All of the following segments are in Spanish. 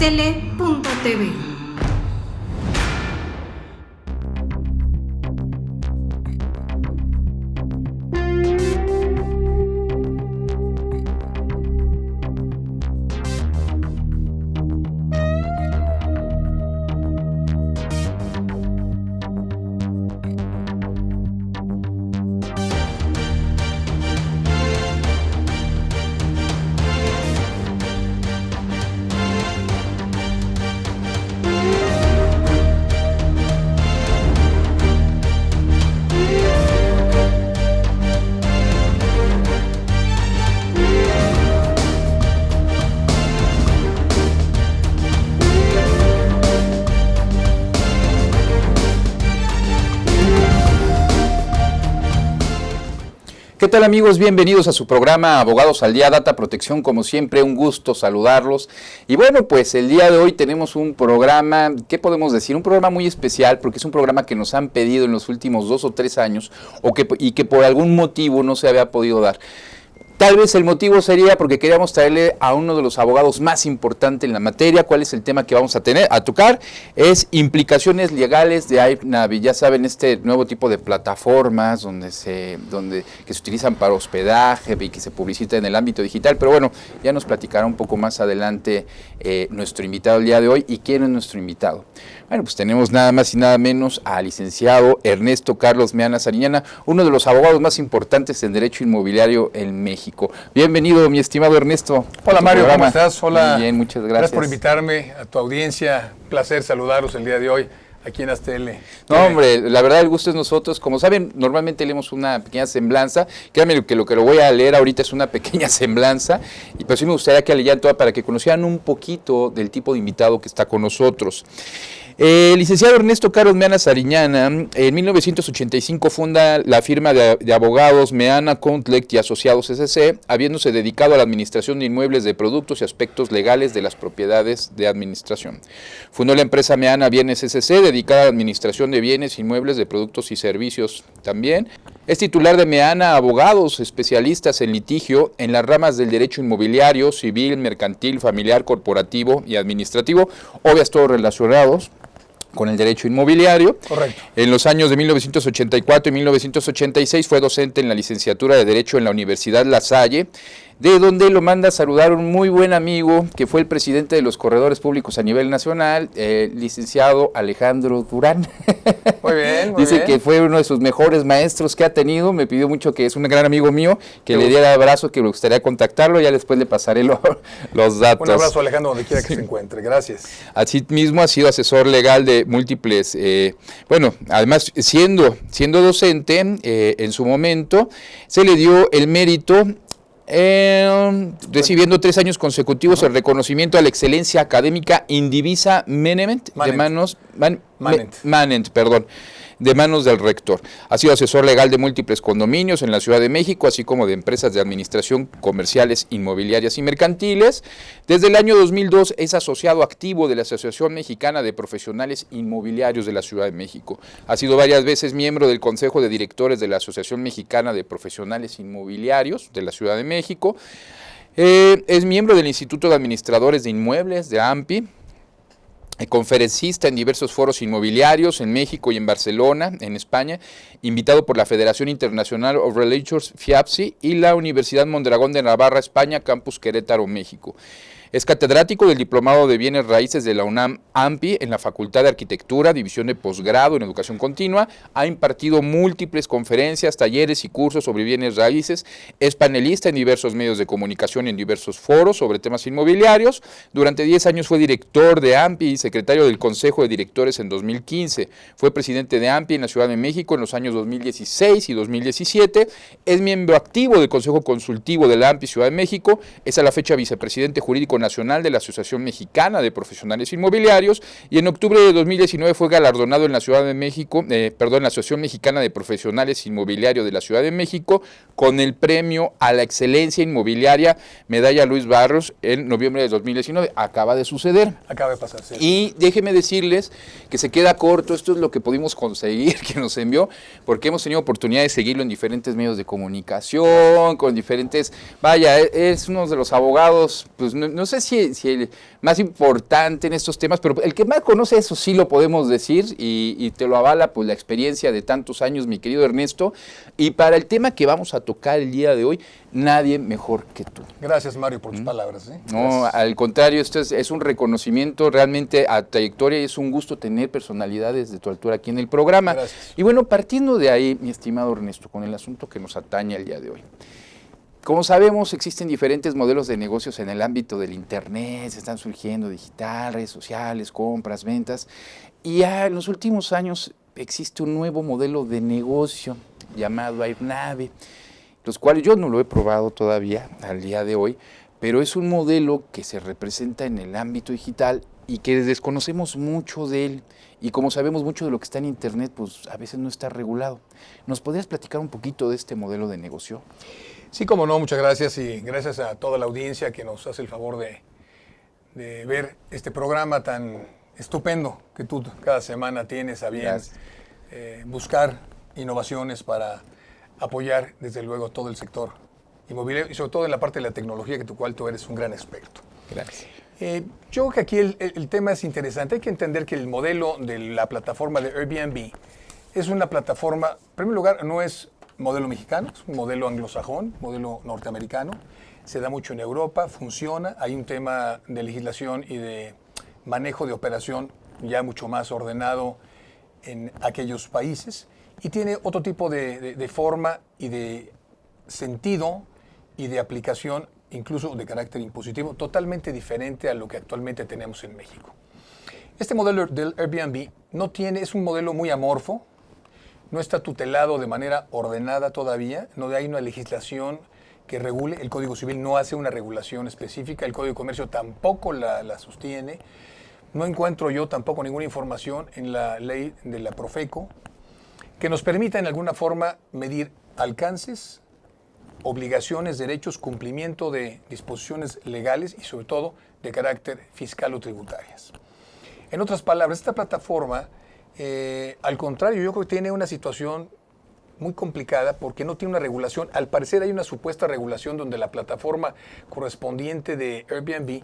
astele.tv. ¿Qué tal, amigos? Bienvenidos a su programa Abogados al Día, Data Protección. Como siempre, un gusto saludarlos. Y bueno, pues el día de hoy tenemos un programa, ¿qué podemos decir? Un programa muy especial porque es un programa que nos han pedido en los últimos 2 o 3 años y que por algún motivo no se había podido dar. Tal vez el motivo sería porque queríamos traerle a uno de los abogados más importantes en la materia. ¿Cuál es el tema que vamos a tocar? Es implicaciones legales de AirNavi. Ya saben, este nuevo tipo de plataformas que se utilizan para hospedaje y que se publicita en el ámbito digital. Pero bueno, ya nos platicará un poco más adelante nuestro invitado el día de hoy. ¿Y quién es nuestro invitado? Bueno, pues tenemos nada más y nada menos al licenciado Ernesto Carlos Meana Sariñana, uno de los abogados más importantes en derecho inmobiliario en México. Bienvenido, mi estimado Ernesto. Hola Mario, ¿cómo estás? Hola. Muy bien, muchas gracias. Gracias por invitarme a tu audiencia. Placer saludarlos el día de hoy aquí en Astele. No, hombre, la verdad el gusto es nosotros. Como saben, normalmente leemos una pequeña semblanza. Créanme que lo voy a leer ahorita es una pequeña semblanza, pero sí me gustaría que leyeran toda para que conocieran un poquito del tipo de invitado que está con nosotros. El licenciado Ernesto Carlos Meana Sariñana, en 1985 funda la firma de abogados Meana, Countlecht y Asociados S.C., habiéndose dedicado a la administración de inmuebles, de productos y aspectos legales de las propiedades de administración. Fundó la empresa Meana Bienes S.C., dedicada a la administración de bienes, inmuebles, de productos y servicios también. Es titular de Meana Abogados, especialistas en litigio en las ramas del derecho inmobiliario, civil, mercantil, familiar, corporativo y administrativo, obvias todos relacionados con el derecho inmobiliario. Correcto. En los años de 1984 y 1986 fue docente en la licenciatura de Derecho en la Universidad La Salle, de donde lo manda a saludar un muy buen amigo que fue el presidente de los corredores públicos a nivel nacional, licenciado Alejandro Durán. Muy bien, muy Dice bien. que fue uno de sus mejores maestros que ha tenido. Me pidió mucho, que es un gran amigo mío, que le diera abrazo, que me gustaría contactarlo. Ya después le pasaré los datos. Un abrazo, Alejandro, donde quiera que se encuentre. Gracias. Asimismo ha sido asesor legal de múltiples, además siendo docente en su momento, se le dio el mérito, recibiendo 3 años consecutivos el reconocimiento a la excelencia académica Indivisa Manent de manos del rector. Ha sido asesor legal de múltiples condominios en la Ciudad de México, así como de empresas de administración comerciales, inmobiliarias y mercantiles. Desde el año 2002 es asociado activo de la Asociación Mexicana de Profesionales Inmobiliarios de la Ciudad de México. Ha sido varias veces miembro del Consejo de Directores de la Asociación Mexicana de Profesionales Inmobiliarios de la Ciudad de México. Es miembro del Instituto de Administradores de Inmuebles de AMPI. Conferencista en diversos foros inmobiliarios en México y en Barcelona, en España, invitado por la Federación Internacional of Realtors, FIAPSI, y la Universidad Mondragón de Navarra, España, Campus Querétaro, México. Es catedrático del Diplomado de Bienes Raíces de la UNAM AMPI en la Facultad de Arquitectura, División de Posgrado en Educación Continua. Ha impartido múltiples conferencias, talleres y cursos sobre bienes raíces. Es panelista en diversos medios de comunicación y en diversos foros sobre temas inmobiliarios. Durante 10 años fue director de AMPI y secretario del Consejo de Directores en 2015. Fue presidente de AMPI en la Ciudad de México en los años 2016 y 2017. Es miembro activo del Consejo Consultivo de la AMPI Ciudad de México. Es a la fecha vicepresidente jurídico nacional de la Asociación Mexicana de Profesionales Inmobiliarios, y en octubre de 2019 fue galardonado en la Ciudad de México, en la Asociación Mexicana de Profesionales Inmobiliarios de la Ciudad de México, con el premio a la excelencia inmobiliaria Medalla Luis Barros en noviembre de 2019. Acaba de suceder. Acaba de pasar, sí. Y déjenme decirles que se queda corto. Esto es lo que pudimos conseguir, que nos envió, porque hemos tenido oportunidad de seguirlo en diferentes medios de comunicación, con diferentes... Vaya, es uno de los abogados, pues no sé si el más importante en estos temas, pero el que más conoce eso sí lo podemos decir y te lo avala pues la experiencia de tantos años, mi querido Ernesto. Y para el tema que vamos a tocar el día de hoy, nadie mejor que tú. Gracias, Mario, por tus palabras. No, al contrario, esto es un reconocimiento realmente a trayectoria y es un gusto tener personalidades de tu altura aquí en el programa. Gracias. Y bueno, partiendo de ahí, mi estimado Ernesto, con el asunto que nos atañe el día de hoy. Como sabemos, existen diferentes modelos de negocios en el ámbito del Internet, se están surgiendo digital, redes sociales, compras, ventas, y ya en los últimos años existe un nuevo modelo de negocio llamado Airnave, los cuales yo no lo he probado todavía al día de hoy, pero es un modelo que se representa en el ámbito digital y que desconocemos mucho de él. Y como sabemos mucho de lo que está en Internet, pues a veces no está regulado. ¿Nos podrías platicar un poquito de este modelo de negocio? Sí, como no, muchas gracias y gracias a toda la audiencia que nos hace el favor de ver este programa tan estupendo que tú cada semana tienes a bien buscar innovaciones para apoyar desde luego todo el sector inmobiliario y sobre todo en la parte de la tecnología que tú eres un gran experto. Gracias. Yo creo que aquí el tema es interesante. Hay que entender que el modelo de la plataforma de Airbnb es una plataforma, en primer lugar, no es modelo mexicano, es un modelo anglosajón, modelo norteamericano. Se da mucho en Europa, funciona. Hay un tema de legislación y de manejo de operación ya mucho más ordenado en aquellos países. Y tiene otro tipo de forma y de sentido y de aplicación, incluso de carácter impositivo, totalmente diferente a lo que actualmente tenemos en México. Este modelo del Airbnb es un modelo muy amorfo, no está tutelado de manera ordenada todavía, no hay una legislación que regule, el Código Civil no hace una regulación específica, el Código de Comercio tampoco la sostiene, no encuentro yo tampoco ninguna información en la ley de la Profeco que nos permita en alguna forma medir alcances, obligaciones, derechos, cumplimiento de disposiciones legales y sobre todo de carácter fiscal o tributarias. En otras palabras, esta plataforma, al contrario, yo creo que tiene una situación muy complicada porque no tiene una regulación. Al parecer hay una supuesta regulación donde la plataforma correspondiente de Airbnb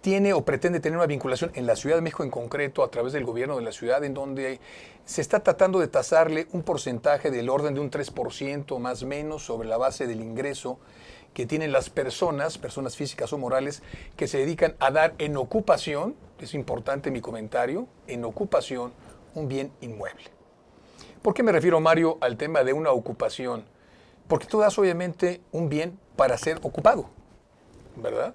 tiene o pretende tener una vinculación en la Ciudad de México en concreto a través del gobierno de la ciudad, en donde se está tratando de tasarle un porcentaje del orden de un 3% más o menos sobre la base del ingreso que tienen las personas físicas o morales, que se dedican a dar en ocupación, es importante mi comentario, en ocupación un bien inmueble. ¿Por qué me refiero, Mario, al tema de una ocupación? Porque tú das obviamente un bien para ser ocupado, ¿verdad?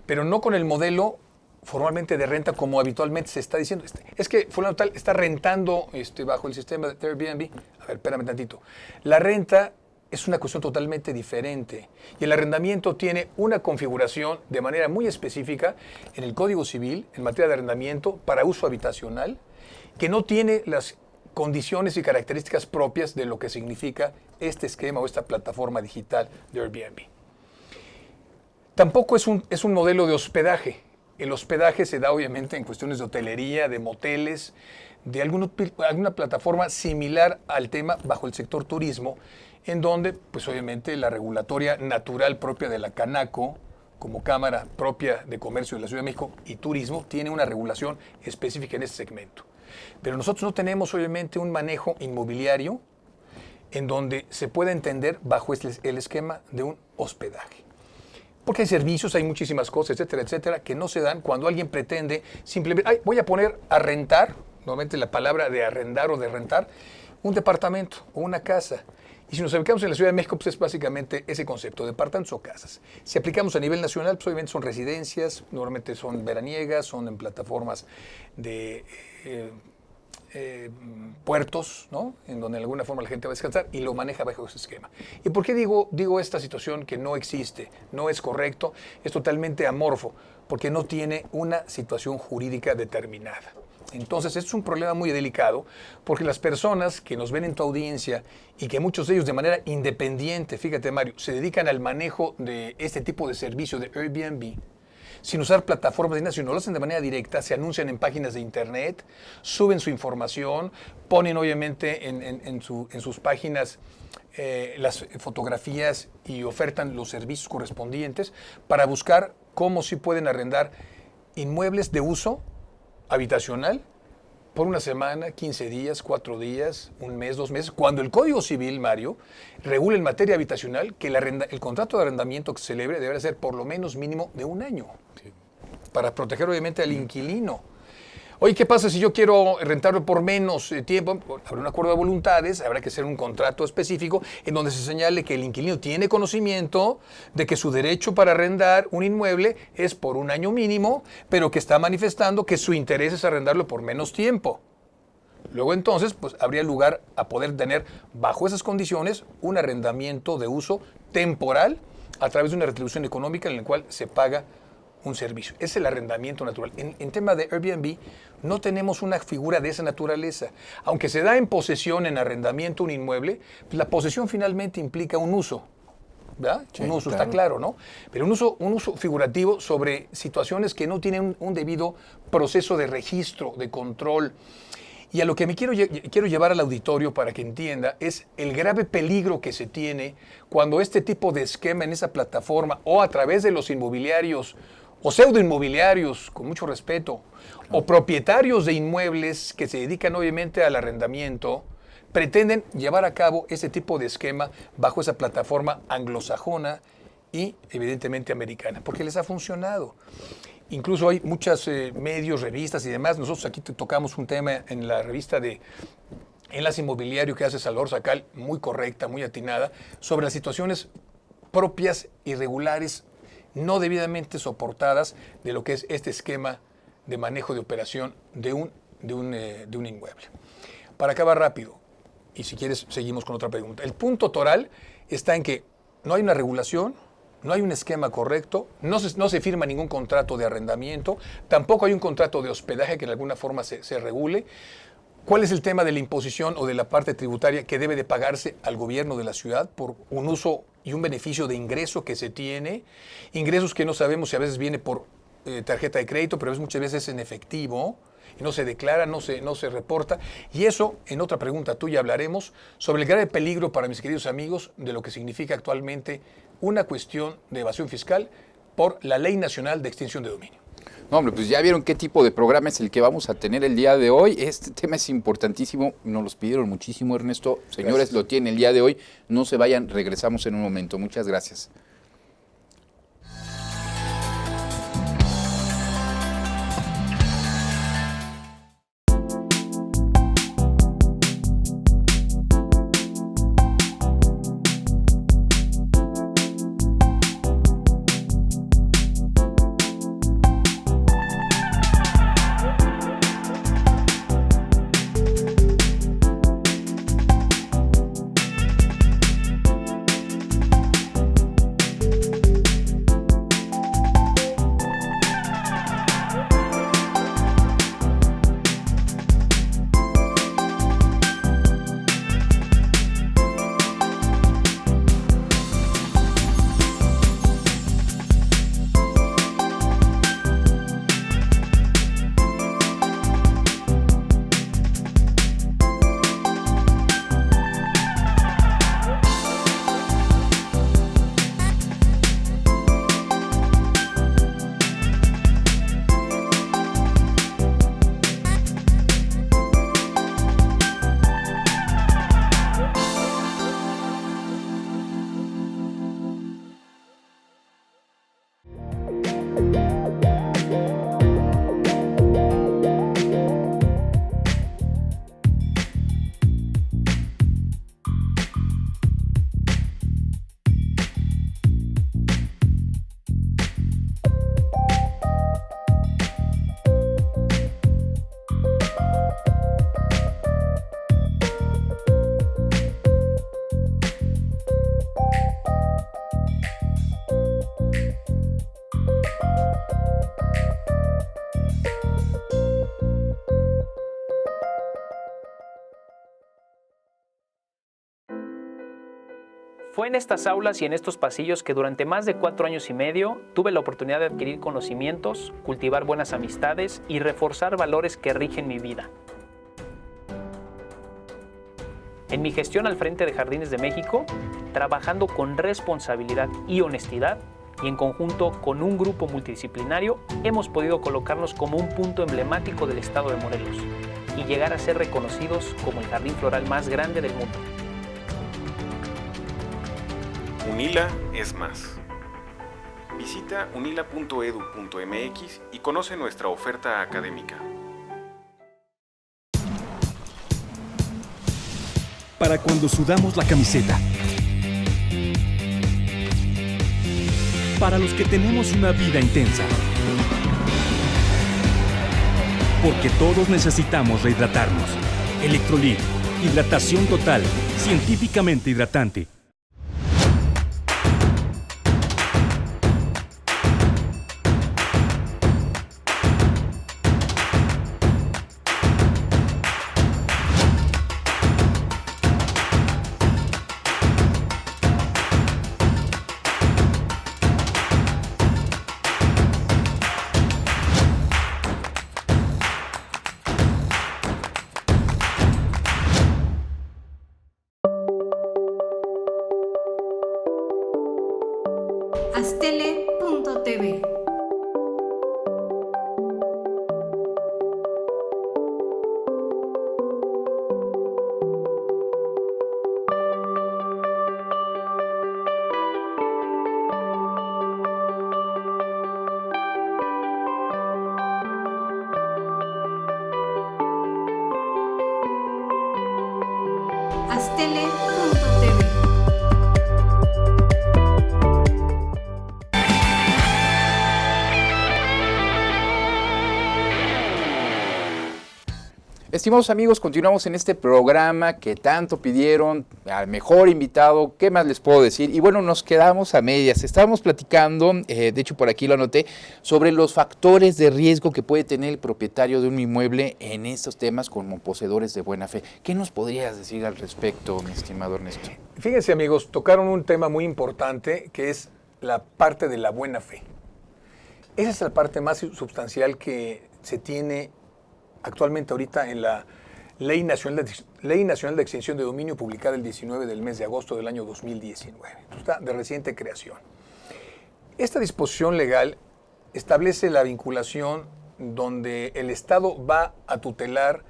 Pero no con el modelo formalmente de renta como habitualmente se está diciendo. Es que fulano tal está rentando bajo el sistema de Airbnb. A ver, espérame tantito. La renta es una cuestión totalmente diferente y el arrendamiento tiene una configuración de manera muy específica en el Código Civil en materia de arrendamiento para uso habitacional que no tiene las condiciones y características propias de lo que significa este esquema o esta plataforma digital de Airbnb. Tampoco es un modelo de hospedaje. El hospedaje se da obviamente en cuestiones de hotelería, de moteles, de alguna plataforma similar al tema bajo el sector turismo, en donde pues obviamente la regulatoria natural propia de la Canaco, como Cámara propia de Comercio de la Ciudad de México y Turismo, tiene una regulación específica en este segmento. Pero nosotros no tenemos obviamente un manejo inmobiliario en donde se pueda entender bajo el esquema de un hospedaje. Porque hay servicios, hay muchísimas cosas, etcétera, etcétera, que no se dan cuando alguien pretende simplemente, voy a poner a rentar, nuevamente la palabra de arrendar o de rentar, un departamento o una casa. Y si nos ubicamos en la Ciudad de México, pues es básicamente ese concepto, departamentos o casas. Si aplicamos a nivel nacional, pues obviamente son residencias, normalmente son veraniegas, son en plataformas de puertos, ¿no? En donde de alguna forma la gente va a descansar y lo maneja bajo ese esquema. ¿Y por qué digo esta situación que no existe, no es correcto, es totalmente amorfo? Porque no tiene una situación jurídica determinada. Entonces, es un problema muy delicado porque las personas que nos ven en tu audiencia y que muchos de ellos de manera independiente, fíjate Mario, se dedican al manejo de este tipo de servicio de Airbnb, sin usar plataformas, sino lo hacen de manera directa, se anuncian en páginas de internet, suben su información, ponen obviamente en sus páginas las fotografías y ofertan los servicios correspondientes para buscar cómo sí pueden arrendar inmuebles de uso habitacional por una semana, 15 días, 4 días, un mes, 2 meses, cuando el Código Civil, Mario, regula en materia habitacional que el contrato de arrendamiento que se celebre deberá ser por lo menos mínimo de 1 año, sí, para proteger obviamente al inquilino. Oye, ¿qué pasa si yo quiero rentarlo por menos tiempo? Habrá un acuerdo de voluntades, habrá que hacer un contrato específico en donde se señale que el inquilino tiene conocimiento de que su derecho para arrendar un inmueble es por 1 año mínimo, pero que está manifestando que su interés es arrendarlo por menos tiempo. Luego entonces, pues habría lugar a poder tener bajo esas condiciones un arrendamiento de uso temporal a través de una retribución económica en la cual se paga un servicio. Es el arrendamiento natural. En tema de Airbnb no tenemos una figura de esa naturaleza. Aunque se da en posesión, en arrendamiento un inmueble, pues la posesión finalmente implica un uso. ¿Verdad? Sí, un uso, claro. Está claro, ¿no? Pero un uso figurativo sobre situaciones que no tienen un debido proceso de registro, de control. Y a lo que me quiero llevar al auditorio para que entienda es el grave peligro que se tiene cuando este tipo de esquema en esa plataforma o a través de los inmobiliarios o pseudoinmobiliarios, con mucho respeto, o propietarios de inmuebles que se dedican obviamente al arrendamiento, pretenden llevar a cabo ese tipo de esquema bajo esa plataforma anglosajona y evidentemente americana, porque les ha funcionado. Incluso hay muchos medios, revistas y demás. Nosotros aquí tocamos un tema en la revista de Enlace Inmobiliario que hace Salvador Sacal, muy correcta, muy atinada, sobre las situaciones propias, irregulares, no debidamente soportadas de lo que es este esquema de manejo de operación de un inmueble. Para acabar rápido, y si quieres seguimos con otra pregunta. El punto toral está en que no hay una regulación, no hay un esquema correcto, no se firma ningún contrato de arrendamiento, tampoco hay un contrato de hospedaje que en alguna forma se regule. ¿Cuál es el tema de la imposición o de la parte tributaria que debe de pagarse al gobierno de la ciudad por un uso y un beneficio de ingreso que se tiene? Ingresos que no sabemos si a veces viene por tarjeta de crédito, pero muchas veces en efectivo, y no se declara, no se reporta. Y eso, en otra pregunta tuya hablaremos sobre el grave peligro para mis queridos amigos de lo que significa actualmente una cuestión de evasión fiscal por la Ley Nacional de Extinción de Dominio. No, hombre, pues ya vieron qué tipo de programa es el que vamos a tener el día de hoy. Este tema es importantísimo, nos los pidieron muchísimo, Ernesto. Señores, gracias. Lo tienen el día de hoy. No se vayan, regresamos en un momento. Muchas gracias. Fue en estas aulas y en estos pasillos que durante más de 4 años y medio tuve la oportunidad de adquirir conocimientos, cultivar buenas amistades y reforzar valores que rigen mi vida. En mi gestión al frente de Jardines de México, trabajando con responsabilidad y honestidad, y en conjunto con un grupo multidisciplinario, hemos podido colocarnos como un punto emblemático del estado de Morelos y llegar a ser reconocidos como el jardín floral más grande del mundo. UNILA es más. Visita unila.edu.mx y conoce nuestra oferta académica. Para cuando sudamos la camiseta. Para los que tenemos una vida intensa. Porque todos necesitamos rehidratarnos. Electrolit, hidratación total, científicamente hidratante. Astele.tv. Astele.tv. Estimados amigos, continuamos en este programa que tanto pidieron, al mejor invitado, ¿qué más les puedo decir? Y bueno, nos quedamos a medias, estábamos platicando, de hecho por aquí lo anoté, sobre los factores de riesgo que puede tener el propietario de un inmueble en estos temas como poseedores de buena fe. ¿Qué nos podrías decir al respecto, mi estimado Ernesto? Fíjense amigos, tocaron un tema muy importante que es la parte de la buena fe. Esa es la parte más sustancial que se tiene actualmente ahorita en la Ley Nacional de Extinción de Dominio publicada el 19 del mes de agosto del año 2019. Está de reciente creación. Esta disposición legal establece la vinculación donde el Estado va a tutelar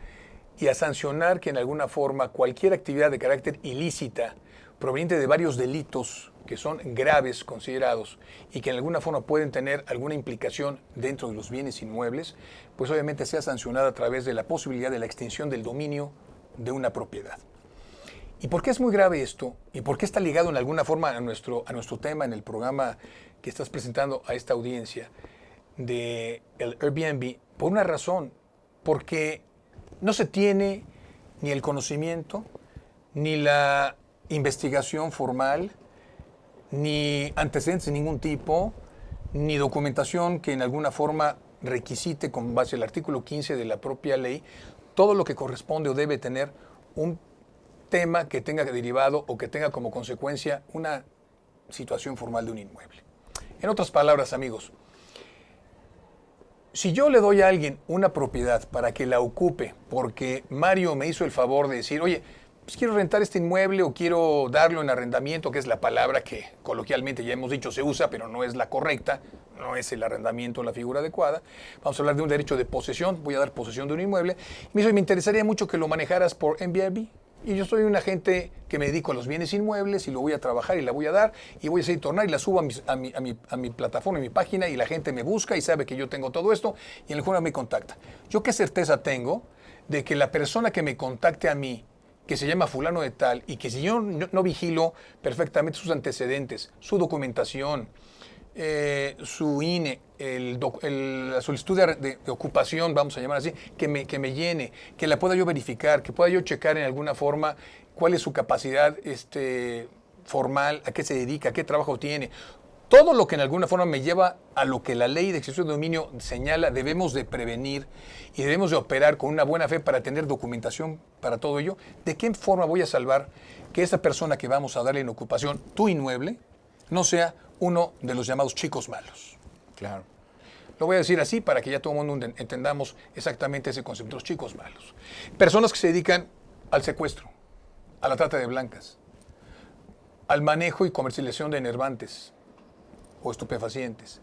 y a sancionar que en alguna forma cualquier actividad de carácter ilícita proveniente de varios delitos que son graves considerados y que en alguna forma pueden tener alguna implicación dentro de los bienes inmuebles, pues obviamente sea sancionada a través de la posibilidad de la extinción del dominio de una propiedad. ¿Y por qué es muy grave esto? ¿Y por qué está ligado en alguna forma a nuestro tema en el programa que estás presentando a esta audiencia de el Airbnb? Por una razón, porque no se tiene ni el conocimiento, ni la investigación formal, ni antecedentes de ningún tipo, ni documentación que en alguna forma requisite con base al artículo 15 de la propia ley, todo lo que corresponde o debe tener un tema que tenga derivado o que tenga como consecuencia una situación formal de un inmueble. En otras palabras, amigos, si yo le doy a alguien una propiedad para que la ocupe porque Mario me hizo el favor de decir, oye, pues quiero rentar este inmueble o quiero darlo en arrendamiento, que es la palabra que coloquialmente ya hemos dicho se usa, pero no es la correcta, no es el arrendamiento la figura adecuada. Vamos a hablar de un derecho de posesión, voy a dar posesión de un inmueble. Me dice, me interesaría mucho que lo manejaras por Airbnb. Y yo soy un agente que me dedico a los bienes inmuebles y lo voy a trabajar y la voy a dar y voy a seguir tornar y la subo a mi plataforma, a mi página y la gente me busca y sabe que yo tengo todo esto y en el juego me contacta. ¿Yo qué certeza tengo de que la persona que me contacte a mí, que se llama fulano de tal, y que si yo no vigilo perfectamente sus antecedentes, su documentación, su INE, la solicitud de ocupación, vamos a llamar así, que me llene, que la pueda yo verificar, que pueda yo checar en alguna forma cuál es su capacidad formal, a qué se dedica, qué trabajo tiene, todo lo que en alguna forma me lleva a lo que la ley de extinción de dominio señala, debemos de prevenir y debemos de operar con una buena fe para tener documentación para todo ello. ¿De qué forma voy a salvar que esa persona que vamos a darle en ocupación tu inmueble no sea uno de los llamados chicos malos? Claro. Lo voy a decir así para que ya todo el mundo entendamos exactamente ese concepto, los chicos malos. Personas que se dedican al secuestro, a la trata de blancas, al manejo y comercialización de enervantes o estupefacientes,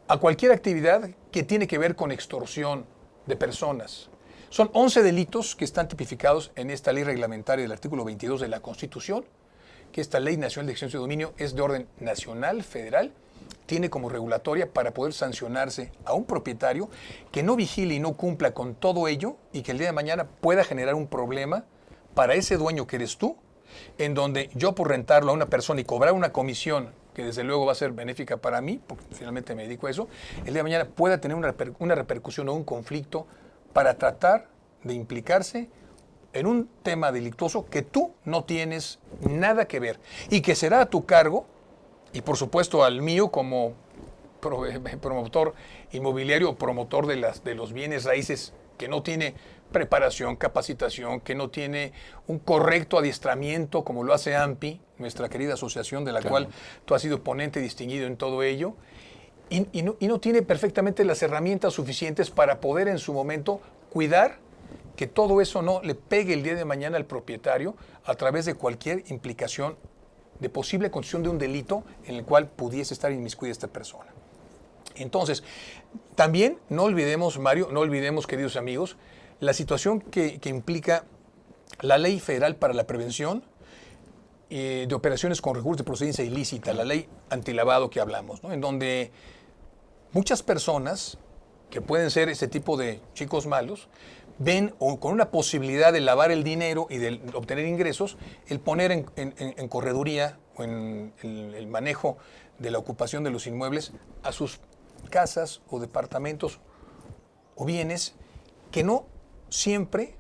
a cualquier actividad que tiene que ver con extorsión de personas. Son 11 delitos que están tipificados en esta ley reglamentaria del artículo 22 de la Constitución, que esta Ley Nacional de Extinción de Dominio es de orden nacional, federal, tiene como regulatoria para poder sancionarse a un propietario que no vigile y no cumpla con todo ello y que el día de mañana pueda generar un problema para ese dueño que eres tú, en donde yo por rentarlo a una persona y cobrar una comisión que desde luego va a ser benéfica para mí, porque finalmente me dedico a eso, el día de mañana pueda tener una repercusión o un conflicto para tratar de implicarse en un tema delictuoso que tú no tienes nada que ver y que será a tu cargo y por supuesto al mío como promotor inmobiliario, promotor de los bienes raíces que no tiene preparación, capacitación, que no tiene un correcto adiestramiento como lo hace AMPI, nuestra querida asociación de la cual tú has sido ponente distinguido en todo ello, y no tiene perfectamente las herramientas suficientes para poder en su momento cuidar que todo eso no le pegue el día de mañana al propietario a través de cualquier implicación de posible constitución de un delito en el cual pudiese estar inmiscuida esta persona. Entonces, también no olvidemos, Mario, no olvidemos, queridos amigos, la situación que implica la Ley Federal para la Prevención de Operaciones con Recursos de Procedencia Ilícita, la ley antilavado que hablamos, ¿no? En donde muchas personas que pueden ser ese tipo de chicos malos, ven o con una posibilidad de lavar el dinero y de obtener ingresos, el poner en correduría o en el manejo de la ocupación de los inmuebles a sus casas o departamentos o bienes que no siempre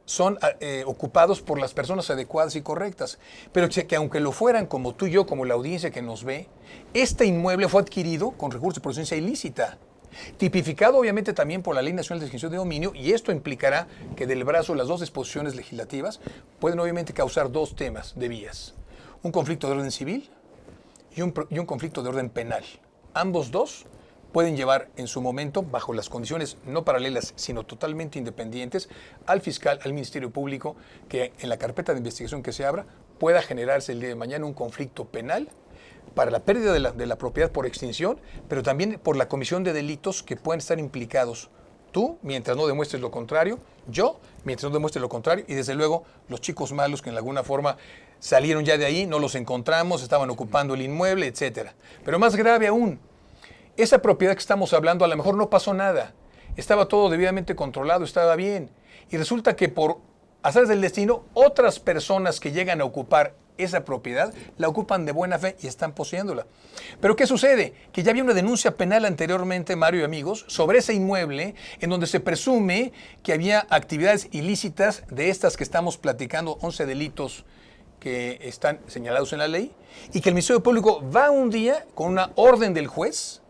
son ocupados por las personas adecuadas y correctas, pero que aunque lo fueran como tú y yo, como la audiencia que nos ve, este inmueble fue adquirido con recursos de procedencia ilícita, tipificado obviamente también por la Ley Nacional de Extinción de Dominio, y esto implicará que del brazo las dos disposiciones legislativas pueden obviamente causar dos temas de vías, un conflicto de orden civil y un conflicto de orden penal. Ambos dos pueden llevar en su momento, bajo las condiciones no paralelas, sino totalmente independientes, al fiscal, al Ministerio Público, que en la carpeta de investigación que se abra pueda generarse el día de mañana un conflicto penal para la pérdida de la propiedad por extinción, pero también por la comisión de delitos que pueden estar implicados tú, mientras no demuestres lo contrario, yo, mientras no demuestres lo contrario, y desde luego los chicos malos que en alguna forma salieron ya de ahí, no los encontramos, estaban ocupando el inmueble, etcétera. Pero más grave aún, esa propiedad que estamos hablando a lo mejor no pasó nada, estaba todo debidamente controlado, estaba bien, y resulta que por azares del destino, otras personas que llegan a ocupar esa propiedad, la ocupan de buena fe y están poseyéndola. Pero ¿qué sucede? Que ya había una denuncia penal anteriormente, Mario y amigos, sobre ese inmueble en donde se presume que había actividades ilícitas de estas que estamos platicando, 11 delitos que están señalados en la ley, y que el Ministerio Público va un día con una orden del juez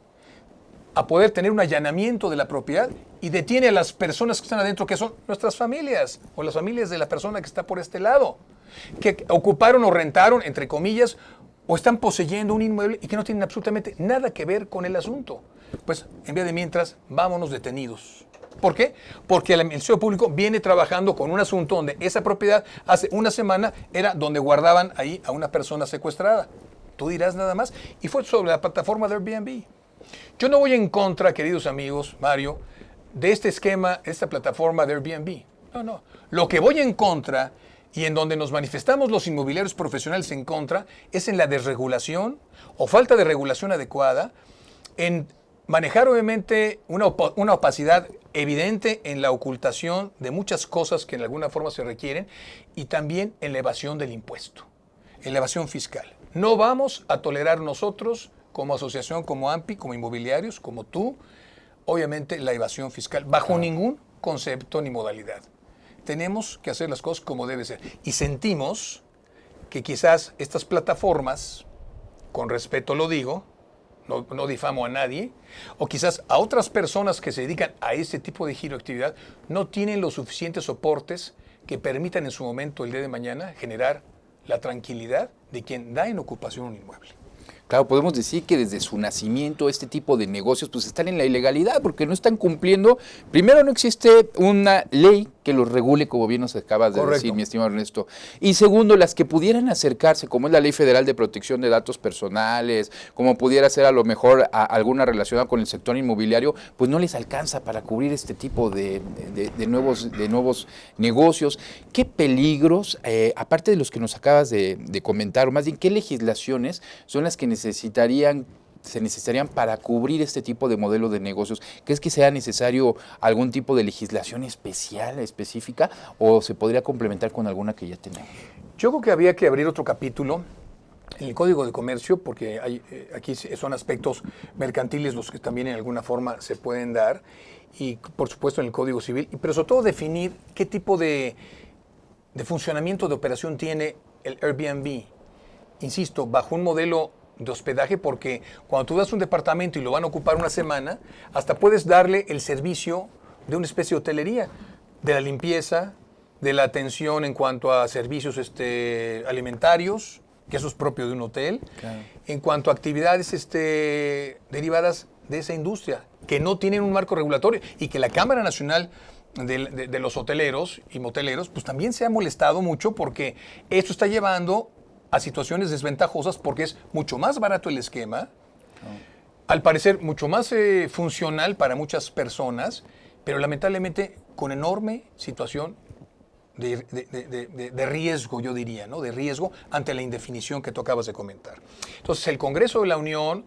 a poder tener un allanamiento de la propiedad y detiene a las personas que están adentro, que son nuestras familias o las familias de la persona que está por este lado, que ocuparon o rentaron, entre comillas, o están poseyendo un inmueble y que no tienen absolutamente nada que ver con el asunto. Pues, en vez de mientras, vámonos detenidos. ¿Por qué? Porque el Ministerio Público viene trabajando con un asunto donde esa propiedad hace una semana era donde guardaban ahí a una persona secuestrada. Tú dirás nada más. Y fue sobre la plataforma de Airbnb. Yo no voy en contra, queridos amigos, Mario, de este esquema, esta plataforma de Airbnb. No. Lo que voy en contra y en donde nos manifestamos los inmobiliarios profesionales en contra es en la desregulación o falta de regulación adecuada, en manejar obviamente una opacidad evidente en la ocultación de muchas cosas que en alguna forma se requieren y también en la evasión del impuesto, en la evasión fiscal. No vamos a tolerar nosotros como asociación, como AMPI, como inmobiliarios, como tú, obviamente la evasión fiscal, bajo ningún concepto ni modalidad. Tenemos que hacer las cosas como debe ser. Y sentimos que quizás estas plataformas con respeto lo digo, no difamo a nadie, o quizás a otras personas que se dedican a este tipo de giro de actividad, no tienen los suficientes soportes que permitan en su momento, el día de mañana, generar la tranquilidad de quien da en ocupación un inmueble. Claro, podemos decir que desde su nacimiento este tipo de negocios pues están en la ilegalidad porque no están cumpliendo. Primero, no existe una ley que los regule, como bien nos acabas de decir, mi estimado Ernesto. Y segundo, las que pudieran acercarse, como es la Ley Federal de Protección de Datos Personales, como pudiera ser a lo mejor alguna relacionada con el sector inmobiliario, pues no les alcanza para cubrir este tipo de nuevos negocios. ¿Qué peligros, aparte de los que nos acabas de comentar, o más bien, qué legislaciones son las que se necesitarían para cubrir este tipo de modelo de negocios? ¿Crees que sea necesario algún tipo de legislación especial, específica, o se podría complementar con alguna que ya tenemos? Yo creo que habría que abrir otro capítulo en el Código de Comercio, porque aquí son aspectos mercantiles los que también en alguna forma se pueden dar, y por supuesto en el Código Civil, pero sobre todo definir qué tipo de funcionamiento de operación tiene el Airbnb. Insisto, bajo un modelo de hospedaje, porque cuando tú das un departamento y lo van a ocupar una semana, hasta puedes darle el servicio de una especie de hotelería, de la limpieza, de la atención en cuanto a servicios alimentarios, que eso es propio de un hotel, claro, en cuanto a actividades derivadas de esa industria, que no tienen un marco regulatorio y que la Cámara Nacional de los Hoteleros y Moteleros pues también se ha molestado mucho porque esto está llevando a situaciones desventajosas porque es mucho más barato el esquema, al parecer mucho más funcional para muchas personas, pero lamentablemente con enorme situación de riesgo, yo diría, ¿no? De riesgo ante la indefinición que tú acabas de comentar. Entonces, el Congreso de la Unión,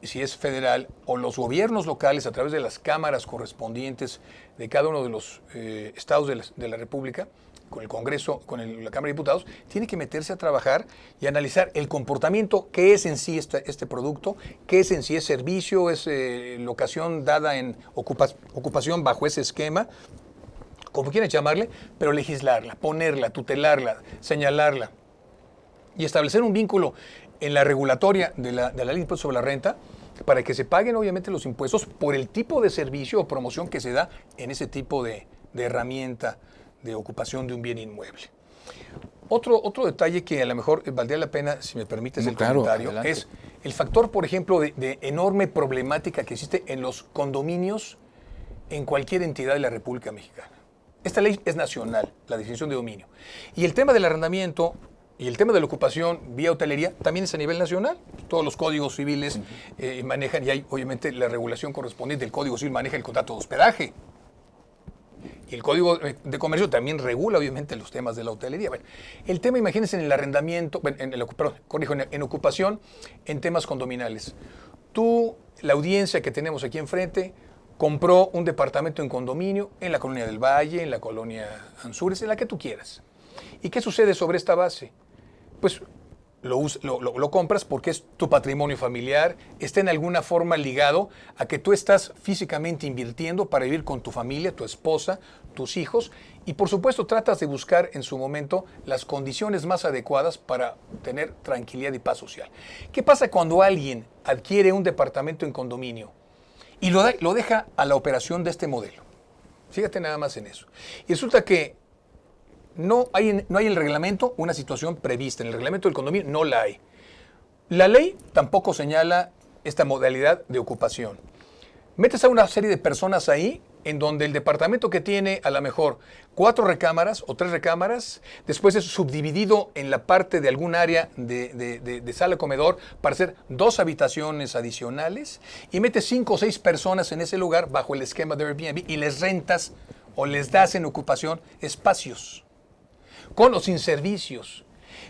si es federal, o los gobiernos locales a través de las cámaras correspondientes de cada uno de los estados de la República, con el Congreso, con la Cámara de Diputados, tiene que meterse a trabajar y analizar el comportamiento, qué es en sí este producto, qué es en sí es servicio, es locación dada en ocupación bajo ese esquema, como quieras llamarle, pero legislarla, ponerla, tutelarla, señalarla y establecer un vínculo en la regulatoria de la ley de impuestos sobre la renta para que se paguen obviamente los impuestos por el tipo de servicio o promoción que se da en ese tipo de herramienta de ocupación de un bien inmueble. Otro detalle que a lo mejor valdría la pena, si me permites el comentario, adelante, es el factor, por ejemplo, de enorme problemática que existe en los condominios en cualquier entidad de la República Mexicana. Esta ley es nacional, la definición de dominio. Y el tema del arrendamiento y el tema de la ocupación vía hotelería también es a nivel nacional. Todos los códigos civiles manejan, y hay obviamente la regulación correspondiente del Código Civil maneja el contrato de hospedaje. Y el Código de Comercio también regula, obviamente, los temas de la hotelería. Bueno, el tema, imagínense, en el arrendamiento, en ocupación, en temas condominales. La audiencia que tenemos aquí enfrente, compró un departamento en condominio en la Colonia del Valle, en la Colonia Anzures, en la que tú quieras. ¿Y qué sucede sobre esta base? Pues lo compras porque es tu patrimonio familiar, está en alguna forma ligado a que tú estás físicamente invirtiendo para vivir con tu familia, tu esposa, tus hijos, y por supuesto tratas de buscar en su momento las condiciones más adecuadas para tener tranquilidad y paz social. ¿Qué pasa cuando alguien adquiere un departamento en condominio y lo deja a la operación de este modelo? Fíjate nada más en eso. Y resulta que no hay en el reglamento una situación prevista. En el reglamento del condominio no la hay. La ley tampoco señala esta modalidad de ocupación. Metes a una serie de personas ahí en donde el departamento que tiene a lo mejor 4 recámaras o 3 recámaras, después es subdividido en la parte de algún área de sala comedor para hacer 2 habitaciones adicionales y metes 5 o 6 personas en ese lugar bajo el esquema de Airbnb y les rentas o les das en ocupación espacios, con o sin servicios.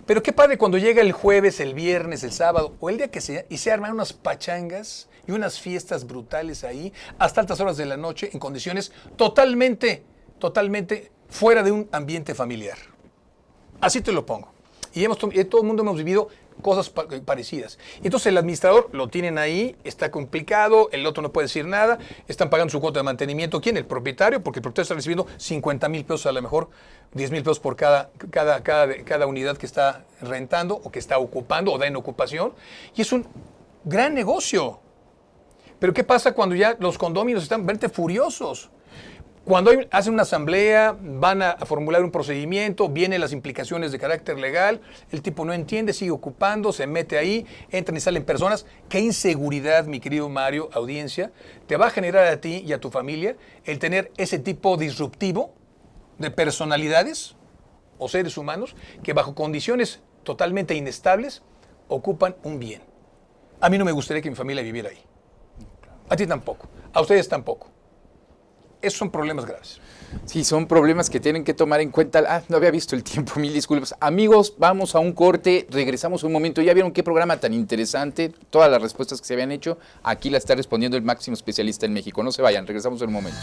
Pero qué padre cuando llega el jueves, el viernes, el sábado o el día que sea y se arman unas pachangas y unas fiestas brutales ahí hasta altas horas de la noche en condiciones totalmente fuera de un ambiente familiar. Así te lo pongo. Y todo el mundo hemos vivido cosas parecidas. Entonces el administrador lo tienen ahí, está complicado, el otro no puede decir nada, están pagando su cuota de mantenimiento. ¿Quién? El propietario, porque el propietario está recibiendo 50,000 pesos, a lo mejor 10,000 pesos por cada unidad que está rentando o que está ocupando o da en ocupación. Y es un gran negocio. Pero ¿qué pasa cuando ya los condóminos están verte furiosos? Cuando hacen una asamblea, van a formular un procedimiento, vienen las implicaciones de carácter legal, el tipo no entiende, sigue ocupando, se mete ahí, entran y salen personas. ¿Qué inseguridad, mi querido Mario, audiencia, te va a generar a ti y a tu familia el tener ese tipo disruptivo de personalidades o seres humanos que bajo condiciones totalmente inestables ocupan un bien? A mí no me gustaría que mi familia viviera ahí. A ti tampoco, a ustedes tampoco. Esos son problemas graves. Sí, son problemas que tienen que tomar en cuenta. No había visto el tiempo, mil disculpas. Amigos, vamos a un corte, regresamos un momento. ¿Ya vieron qué programa tan interesante? Todas las respuestas que se habían hecho, aquí la está respondiendo el máximo especialista en México. No se vayan, regresamos en un momento.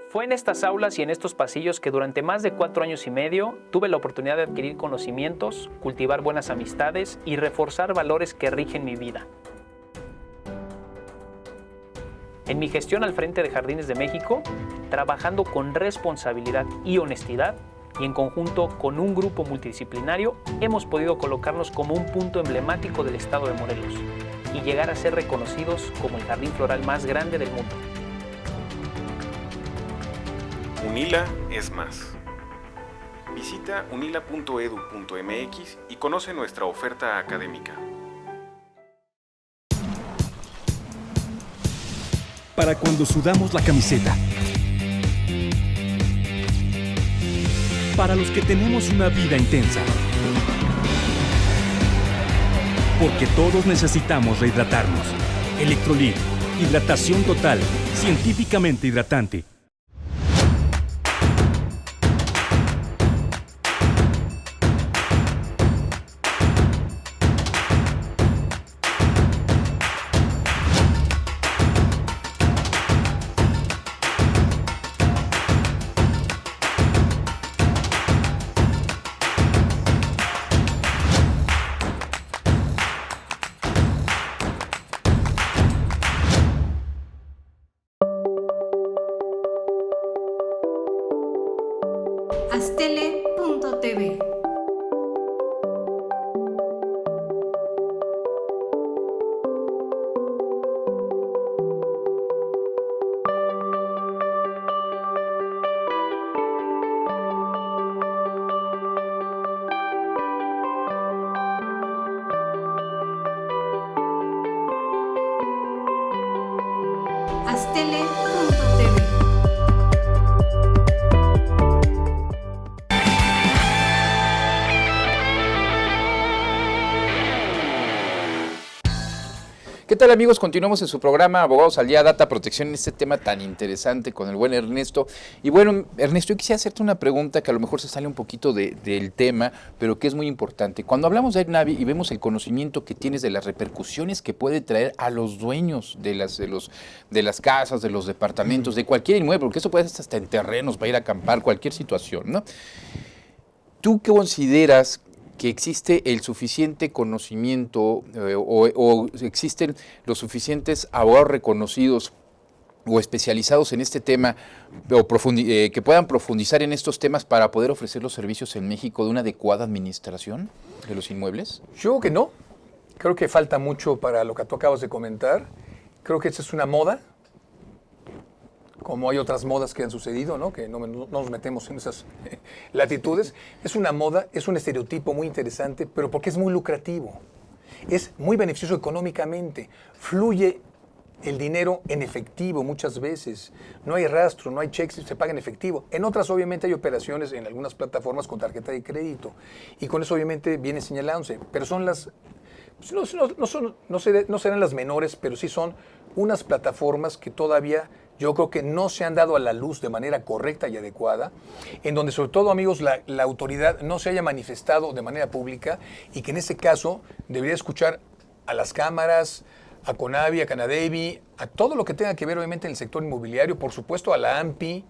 Fue en estas aulas y en estos pasillos que durante más de 4 años y medio tuve la oportunidad de adquirir conocimientos, cultivar buenas amistades y reforzar valores que rigen mi vida. En mi gestión al frente de Jardines de México, trabajando con responsabilidad y honestidad, y en conjunto con un grupo multidisciplinario, hemos podido colocarnos como un punto emblemático del estado de Morelos y llegar a ser reconocidos como el jardín floral más grande del mundo. UNILA es más. Visita unila.edu.mx y conoce nuestra oferta académica. Para cuando sudamos la camiseta. Para los que tenemos una vida intensa. Porque todos necesitamos rehidratarnos. Electrolit, hidratación total, científicamente hidratante. Astele.tv. Astele.tv. ¿Qué tal, amigos? Continuamos en su programa Abogados al Día, Data Protección, en este tema tan interesante con el buen Ernesto. Y bueno, Ernesto, yo quisiera hacerte una pregunta que a lo mejor se sale un poquito del tema, pero que es muy importante. Cuando hablamos de AirNavi y vemos el conocimiento que tienes de las repercusiones que puede traer a los dueños de las casas, de los departamentos, de cualquier inmueble, porque eso puede ser hasta en terrenos, para ir a acampar, cualquier situación, ¿no? ¿Tú qué consideras que existe el suficiente conocimiento o existen los suficientes abogados reconocidos o especializados en este tema o que puedan profundizar en estos temas para poder ofrecer los servicios en México de una adecuada administración de los inmuebles? Yo creo que no. Creo que falta mucho para lo que tú acabas de comentar. Creo que esta es una moda, como hay otras modas que han sucedido, ¿no? Que no nos metemos en esas latitudes. Es una moda, es un estereotipo muy interesante, pero porque es muy lucrativo. Es muy beneficioso económicamente. Fluye el dinero en efectivo muchas veces. No hay rastro, no hay cheques, se paga en efectivo. En otras, obviamente, hay operaciones en algunas plataformas con tarjeta de crédito. Y con eso, obviamente, viene señalándose. Pero son las... No serán las menores, pero sí son unas plataformas que todavía yo creo que no se han dado a la luz de manera correcta y adecuada, en donde sobre todo, amigos, la autoridad no se haya manifestado de manera pública y que en ese caso debería escuchar a las cámaras, a CONAVI, a Canadevi, a todo lo que tenga que ver obviamente en el sector inmobiliario, por supuesto a la AMPI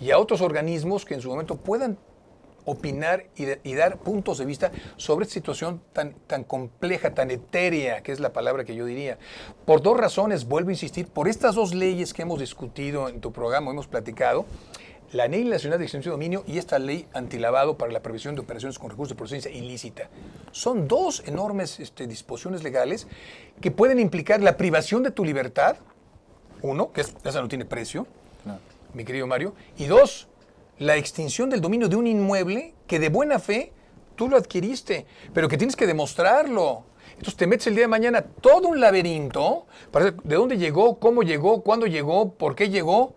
y a otros organismos que en su momento puedan opinar y dar puntos de vista sobre esta situación tan compleja, tan etérea, que es la palabra que yo diría. Por dos razones, vuelvo a insistir, por estas dos leyes que hemos discutido en tu programa, hemos platicado, la Ley Nacional de Extinción de Dominio y esta Ley Antilavado para la Prevención de Operaciones con Recursos de Procedencia Ilícita. Son dos enormes disposiciones legales que pueden implicar la privación de tu libertad, uno, que esa no tiene precio, no, mi querido Mario, y dos, la extinción del dominio de un inmueble que de buena fe tú lo adquiriste, pero que tienes que demostrarlo. Entonces te metes el día de mañana todo un laberinto para ver de dónde llegó, cómo llegó, cuándo llegó, por qué llegó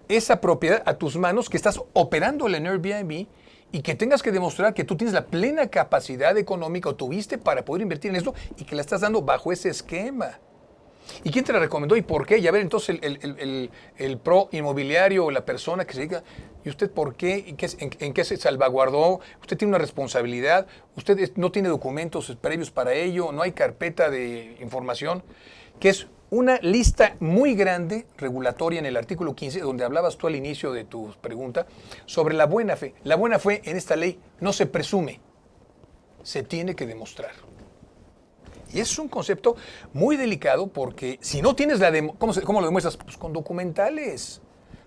esa propiedad a tus manos que estás operando en Airbnb y que tengas que demostrar que tú tienes la plena capacidad económica o tuviste para poder invertir en esto y que la estás dando bajo ese esquema. ¿Y quién te la recomendó y por qué? Y a ver, entonces el pro inmobiliario o la persona que se dedica, ¿y usted por qué? ¿En qué se salvaguardó? ¿Usted tiene una responsabilidad? ¿Usted no tiene documentos previos para ello? ¿No hay carpeta de información? Que es una lista muy grande, regulatoria, en el artículo 15, donde hablabas tú al inicio de tu pregunta, sobre la buena fe. La buena fe en esta ley no se presume, se tiene que demostrar. Y es un concepto muy delicado porque si no tienes ¿cómo lo demuestras? Pues con documentales,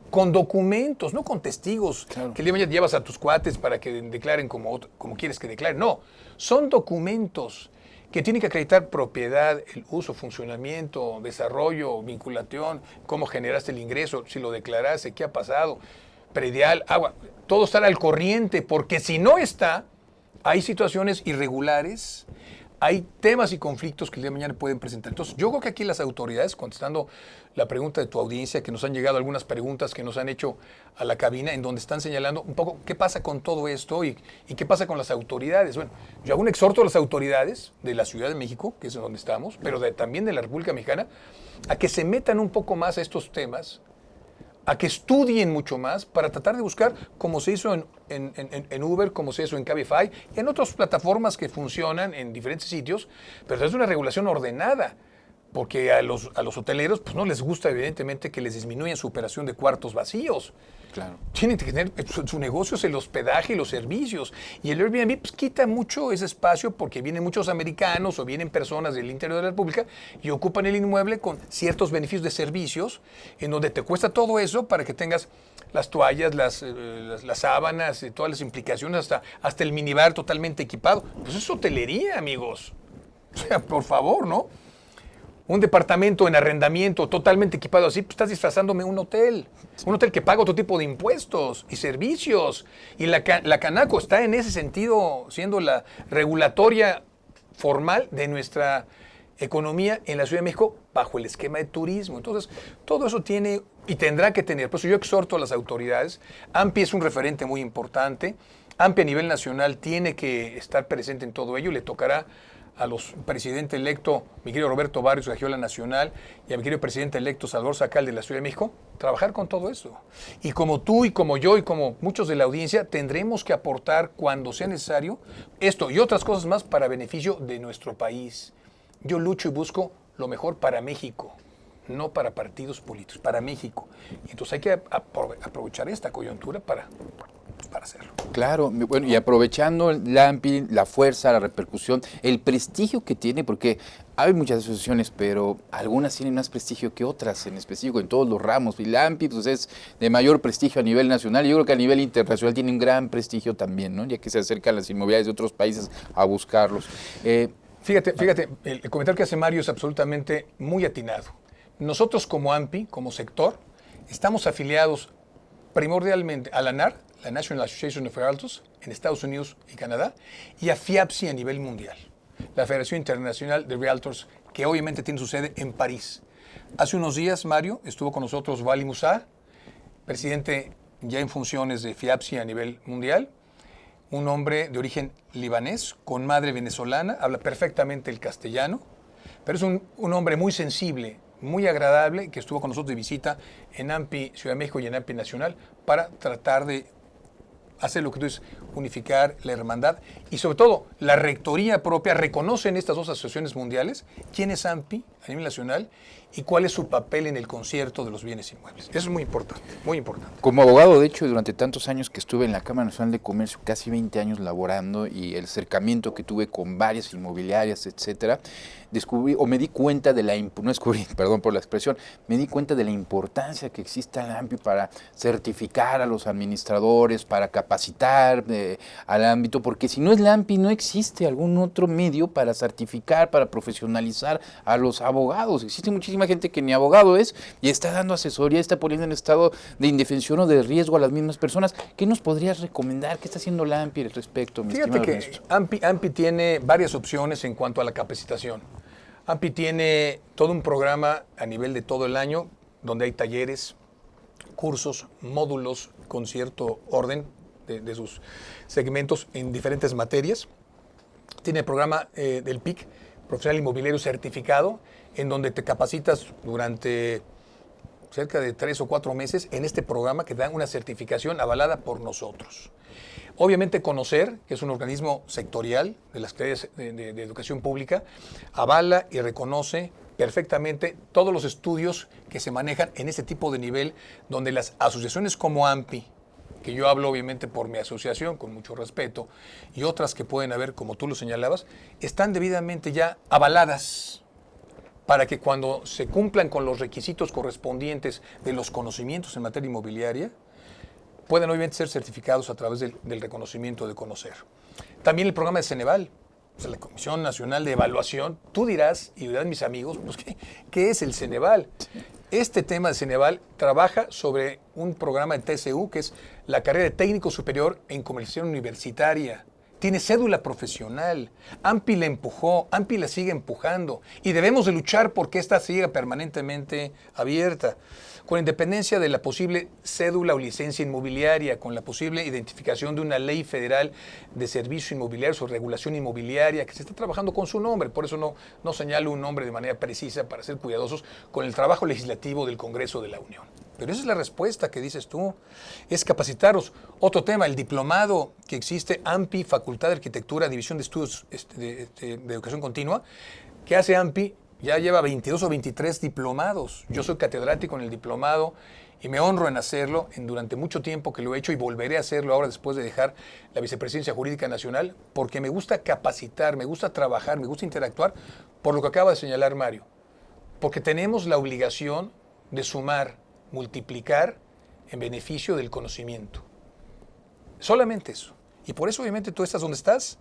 con documentos, no con testigos, claro, que el día de mañana llevas a tus cuates para que declaren como quieres que declaren. No, son documentos que tienen que acreditar propiedad, el uso, funcionamiento, desarrollo, vinculación, cómo generaste el ingreso, si lo declaraste, qué ha pasado, predial, agua, todo estar al corriente, porque si no está, hay situaciones irregulares, hay temas y conflictos que el día de mañana pueden presentar. Entonces, yo creo que aquí las autoridades, contestando la pregunta de tu audiencia, que nos han llegado algunas preguntas que nos han hecho a la cabina, en donde están señalando un poco qué pasa con todo esto y qué pasa con las autoridades. Bueno, yo hago un exhorto a las autoridades de la Ciudad de México, que es donde estamos, pero también de la República Mexicana, a que se metan un poco más a estos temas, a que estudien mucho más para tratar de buscar, como se hizo en Uber, como se hizo en Cabify, en otras plataformas que funcionan en diferentes sitios, pero es una regulación ordenada, porque a los hoteleros pues no les gusta evidentemente que les disminuyan su operación de cuartos vacíos. Claro. Tienen que tener, su negocio es el hospedaje y los servicios. Y el Airbnb pues, quita mucho ese espacio porque vienen muchos americanos o vienen personas del interior de la República y ocupan el inmueble con ciertos beneficios de servicios en donde te cuesta todo eso para que tengas las toallas, las sábanas, y todas las implicaciones, hasta el minibar totalmente equipado. Pues es hotelería, amigos. O sea, por favor, ¿no? Un departamento en arrendamiento totalmente equipado así, pues estás disfrazándome un hotel. Un hotel que paga otro tipo de impuestos y servicios. Y la Canaco está en ese sentido siendo la regulatoria formal de nuestra economía en la Ciudad de México bajo el esquema de turismo. Entonces, todo eso tiene y tendrá que tener. Por eso yo exhorto a las autoridades. AMPI es un referente muy importante. AMPI a nivel nacional tiene que estar presente en todo ello. Le tocará a los presidente electo, mi querido Roberto Barrios, de la Nacional, y a mi querido presidente electo, Salvador Sacal, de la Ciudad de México, trabajar con todo eso. Y como tú, y como yo, y como muchos de la audiencia, tendremos que aportar cuando sea necesario esto y otras cosas más para beneficio de nuestro país. Yo lucho y busco lo mejor para México, no para partidos políticos, para México. Entonces hay que aprovechar esta coyuntura para hacerlo. Claro, bueno, y aprovechando el AMPI, la fuerza, la repercusión, el prestigio que tiene, porque hay muchas asociaciones, pero algunas tienen más prestigio que otras, en específico en todos los ramos. Y la AMPI pues, es de mayor prestigio a nivel nacional, y yo creo que a nivel internacional tiene un gran prestigio también, ¿no? Ya que se acercan las inmobiliarias de otros países a buscarlos. Fíjate, el comentario que hace Mario es absolutamente muy atinado. Nosotros como AMPI, como sector, estamos afiliados primordialmente a la NAR, la National Association of Realtors, en Estados Unidos y Canadá, y a FIAPSI a nivel mundial, la Federación Internacional de Realtors, que obviamente tiene su sede en París. Hace unos días, Mario, estuvo con nosotros Vali Moussa, presidente ya en funciones de FIAPSI a nivel mundial, un hombre de origen libanés, con madre venezolana, habla perfectamente el castellano, pero es un hombre muy sensible, muy agradable, que estuvo con nosotros de visita en AMPI Ciudad de México y en AMPI Nacional para tratar de hacer lo que tú dices, unificar la hermandad y sobre todo la rectoría propia reconoce en estas dos asociaciones mundiales quién es AMPI a nivel nacional y cuál es su papel en el concierto de los bienes inmuebles. Eso es muy importante, muy importante. Como abogado, de hecho, durante tantos años que estuve en la Cámara Nacional de Comercio, casi 20 años laborando, y el acercamiento que tuve con varias inmobiliarias, etcétera, descubrí, o me di cuenta de no descubrí, perdón por la expresión, me di cuenta de la importancia que existe el AMPI para certificar a los administradores, para capacitar al ámbito, porque si no es la AMPI, no existe algún otro medio para certificar, para profesionalizar a los abogados. Existe muchísima gente que ni abogado es y está dando asesoría, está poniendo en estado de indefensión o de riesgo a las mismas personas. ¿Qué nos podrías recomendar? ¿Qué está haciendo la AMPI al respecto, mi Fíjate estimado que Ernesto? AMPI tiene varias opciones en cuanto a la capacitación. AMPI tiene todo un programa a nivel de todo el año donde hay talleres, cursos, módulos con cierto orden de sus segmentos en diferentes materias. Tiene el programa del PIC, Profesional Inmobiliario Certificado, en donde te capacitas durante cerca de 3 o 4 meses en este programa que da una certificación avalada por nosotros. Obviamente Conocer, que es un organismo sectorial de las secretarías de educación pública, avala y reconoce perfectamente todos los estudios que se manejan en este tipo de nivel, donde las asociaciones como AMPI, que yo hablo obviamente por mi asociación, con mucho respeto, y otras que pueden haber, como tú lo señalabas, están debidamente ya avaladas para que cuando se cumplan con los requisitos correspondientes de los conocimientos en materia inmobiliaria, puedan obviamente ser certificados a través del reconocimiento de Conocer. También el programa de Ceneval, o sea, la Comisión Nacional de Evaluación. Tú dirás, y dirán mis amigos, pues, ¿qué es el Ceneval? Este tema de Ceneval trabaja sobre un programa de TSU, que es la carrera de técnico superior en comercialización universitaria. Tiene cédula profesional. AMPI la empujó, AMPI la sigue empujando y debemos de luchar porque esta siga permanentemente abierta, con independencia de la posible cédula o licencia inmobiliaria, con la posible identificación de una ley federal de servicio inmobiliario o regulación inmobiliaria que se está trabajando con su nombre. Por eso no señalo un nombre de manera precisa para ser cuidadosos con el trabajo legislativo del Congreso de la Unión. Pero esa es la respuesta que dices tú, es capacitaros. Otro tema, el diplomado que existe, AMPI, Facultad de Arquitectura, División de Estudios de Educación Continua, que hace AMPI, ya lleva 22 o 23 diplomados. Yo soy catedrático en el diplomado y me honro en hacerlo, durante mucho tiempo que lo he hecho y volveré a hacerlo ahora después de dejar la Vicepresidencia Jurídica Nacional, porque me gusta capacitar, me gusta trabajar, me gusta interactuar, por lo que acaba de señalar Mario. Porque tenemos la obligación de sumar, multiplicar en beneficio del conocimiento. Solamente eso. Y por eso obviamente tú estás donde estás.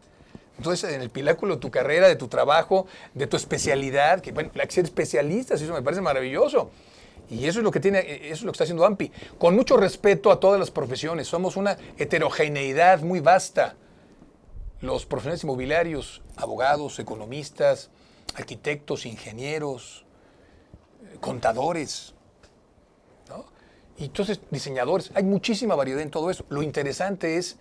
Entonces, en el pináculo de tu carrera, de tu trabajo, de tu especialidad, que bueno, hay que ser especialistas, eso me parece maravilloso. Y eso es lo que está haciendo AMPI. Con mucho respeto a todas las profesiones. Somos una heterogeneidad muy vasta. Los profesionales inmobiliarios, abogados, economistas, arquitectos, ingenieros, contadores, ¿no? Y entonces diseñadores. Hay muchísima variedad en todo eso. Lo interesante es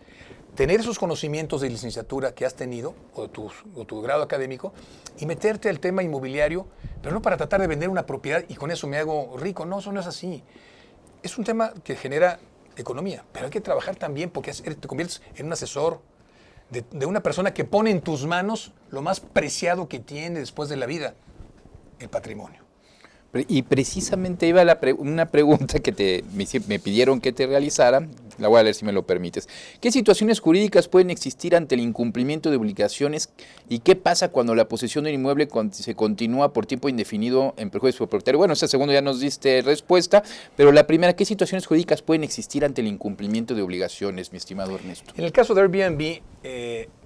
tener esos conocimientos de licenciatura que has tenido, o tu grado académico, y meterte al tema inmobiliario, pero no para tratar de vender una propiedad y con eso me hago rico. No, eso no es así. Es un tema que genera economía, pero hay que trabajar también porque te conviertes en un asesor de una persona que pone en tus manos lo más preciado que tiene después de la vida, el patrimonio. Y precisamente iba una pregunta que me pidieron que te realizara, la voy a leer si me lo permites. ¿Qué situaciones jurídicas pueden existir ante el incumplimiento de obligaciones y qué pasa cuando la posesión de un inmueble se continúa por tiempo indefinido en perjuicio del propietario? Bueno, esa segunda ya nos diste respuesta, pero la primera, ¿qué situaciones jurídicas pueden existir ante el incumplimiento de obligaciones, mi estimado Ernesto? En el caso de Airbnb,